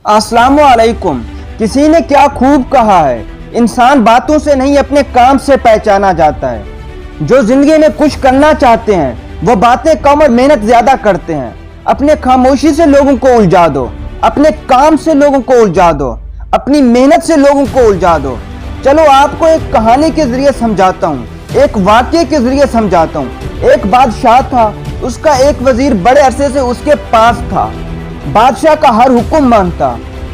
अस्सलामुअलैकुम। किसी ने क्या खूब कहा है, इंसान बातों से नहीं अपने काम से पहचाना जाता है। जो जिंदगी में कुछ करना चाहते हैं वो बातें कम और मेहनत ज्यादा करते हैं। अपने खामोशी से लोगों को उलझा दो, अपने काम से लोगों को उलझा दो, अपनी मेहनत से लोगों को उलझा दो। चलो आपको एक कहानी के जरिए समझाता हूँ, एक वाक़ये के जरिए समझाता हूँ। एक बादशाह था, उसका एक वजीर बड़े अरसे से उसके पास था। बादशाह का हर हुक्म मानता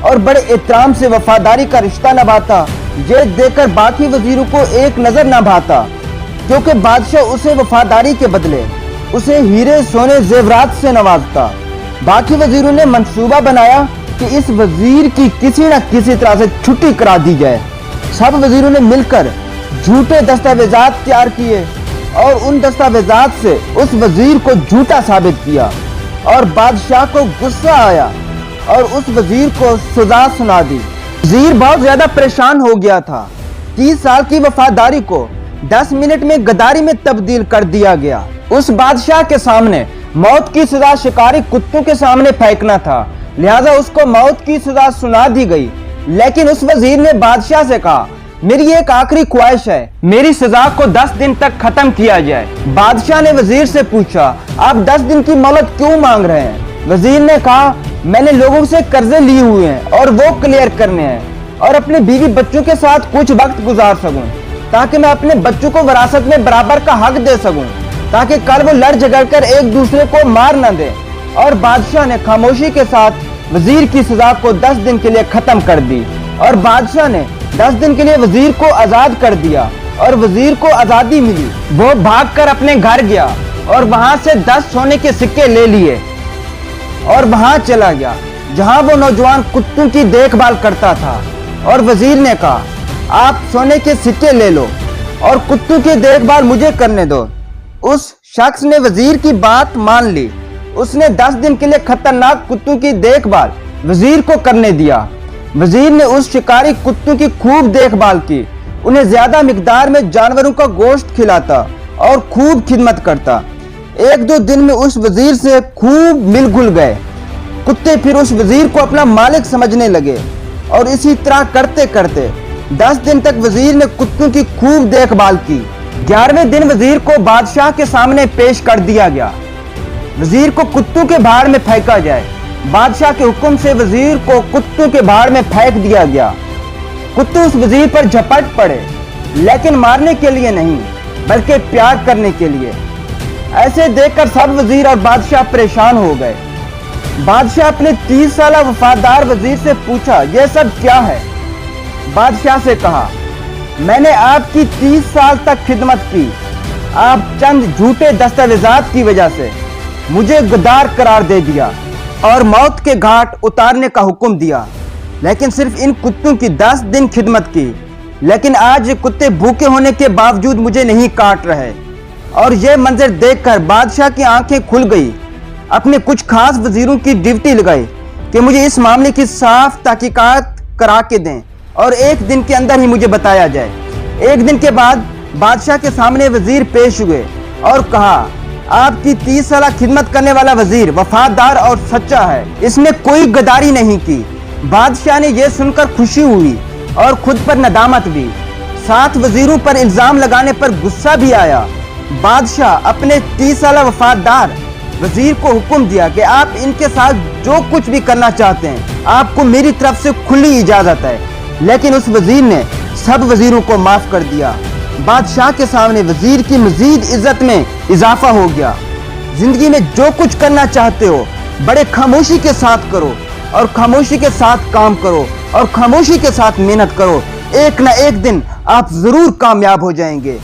और बड़े एहतराम से वफादारी का रिश्ता निभाता। ये देखकर बाकी वजीरों को एक नजर न भाता, क्योंकि बादशाह उसे वफादारी के बदले उसे हीरे सोने जेवरात से नवाजता। बाकी वजीरों ने मंसूबा बनाया कि इस वजीर की किसी न किसी तरह से छुट्टी करा दी जाए। सब वजीरों ने मिलकर झूठे दस्तावेजात तैयार किए और उन दस्तावेजात से उस वजीर को झूठा साबित किया और बादशाह को गुस्सा आया और उस वजीर को सजा सुना दी। वजीर बहुत ज्यादा परेशान हो गया था। 30 साल की वफादारी को 10 मिनट में गद्दारी में तब्दील कर दिया गया। उस बादशाह के सामने मौत की सजा शिकारी कुत्तों के सामने फेंकना था, लिहाजा उसको मौत की सजा सुना दी गई। लेकिन उस वजीर ने बादशाह से कहा, मेरी एक आखिरी ख्वाहिश है, मेरी सजा को 10 दिन तक खत्म किया जाए। बादशाह ने वजीर से पूछा, आप 10 दिन की मोहलत क्यों मांग रहे हैं? वजीर ने कहा, मैंने लोगों से कर्जे लिए हुए हैं और वो क्लियर करने हैं और अपने बीवी बच्चों के साथ कुछ वक्त गुजार सकूं, ताकि मैं अपने बच्चों को विरासत में बराबर का हक दे सकूं, ताकि कल वो लड़ झगड़ कर एक दूसरे को मार न दे। और बादशाह ने खामोशी के साथ वजीर की सजा को 10 दिन के लिए खत्म कर दी और बादशाह ने 10 दिन के लिए वजीर को आजाद कर दिया और वजीर को आजादी मिली। वो भागकर अपने घर गया और वहां से 10 सोने के सिक्के ले लिए और वहां चला गया जहां वो नौजवान कुत्तों की देखभाल करता था। और वजीर ने कहा, आप सोने के सिक्के ले लो और कुत्तों की देखभाल मुझे करने दो। उस शख्स ने वजीर की बात मान ली। उसने 10 दिन के लिए खतरनाक कुत्तों की देखभाल वजीर को करने दिया। वजीर ने उस शिकारी कुत्तों की खूब देखभाल की, उन्हें ज्यादा मिकदार में जानवरों का गोश्त खिलाता और खूब खिदमत करता। 1-2 दिन में उस वजीर से खूब मिल घुल गए। कुत्ते फिर उस वजीर को अपना मालिक समझने लगे और इसी तरह करते करते 10 दिन तक वजीर ने कुत्तों की खूब देखभाल की। 11वें दिन वजीर को बादशाह के सामने पेश कर दिया गया। वजीर को कुत्तों के भाड़ में फेंका जाए। बादशाह के हुक्म से वजीर को कुत्तों के भाड़ में फेंक दिया गया। कुत्ते उस वजीर पर झपट पड़े, लेकिन मारने के लिए नहीं बल्कि प्यार करने के लिए। ऐसे देखकर सब वजीर और बादशाह परेशान हो गए। बादशाह अपने 30 साल वफादार वजीर से पूछा, यह सब क्या है? बादशाह से कहा, मैंने आपकी 30 साल तक खिदमत की, आप चंद झूठे दस्तावेजात की वजह से मुझे गद्दार करार दे दिया और मौत के घाट उतारने का हुक्म दिया। लेकिन सिर्फ इन कुत्तों की 10 दिन खिदमत की, लेकिन आज ये कुत्ते भूखे होने के बावजूद मुझे नहीं काट रहे। और ये मंजर देखकर बादशाह की आंखें खुल गई। अपने कुछ खास वजीरों की ड्यूटी लगाई कि मुझे इस मामले की साफ तहकीकात करा के दें और 1 दिन के अंदर ही मुझे बताया जाए। 1 दिन के बाद बादशाह के सामने वजीर पेश हुए और कहा, आपकी 30 साल खिदमत करने वाला वजीर वफादार और सच्चा है, इसने कोई गद्दारी नहीं की। बादशाह ने यह सुनकर खुशी हुई और खुद पर नदामत भी, साथ वजीरों पर इल्जाम लगाने पर गुस्सा भी आया। बादशाह अपने 30 साल वफादार वजीर को हुक्म दिया कि आप इनके साथ जो कुछ भी करना चाहते हैं, आपको मेरी तरफ से खुली इजाजत है। लेकिन उस वजीर ने सब वजीरों को माफ कर दिया। बादशाह के सामने वजीर की मजीद इज्जत में इजाफा हो गया। जिंदगी में जो कुछ करना चाहते हो बड़े खामोशी के साथ करो और खामोशी के साथ काम करो और खामोशी के साथ मेहनत करो। एक न एक दिन आप जरूर कामयाब हो जाएंगे।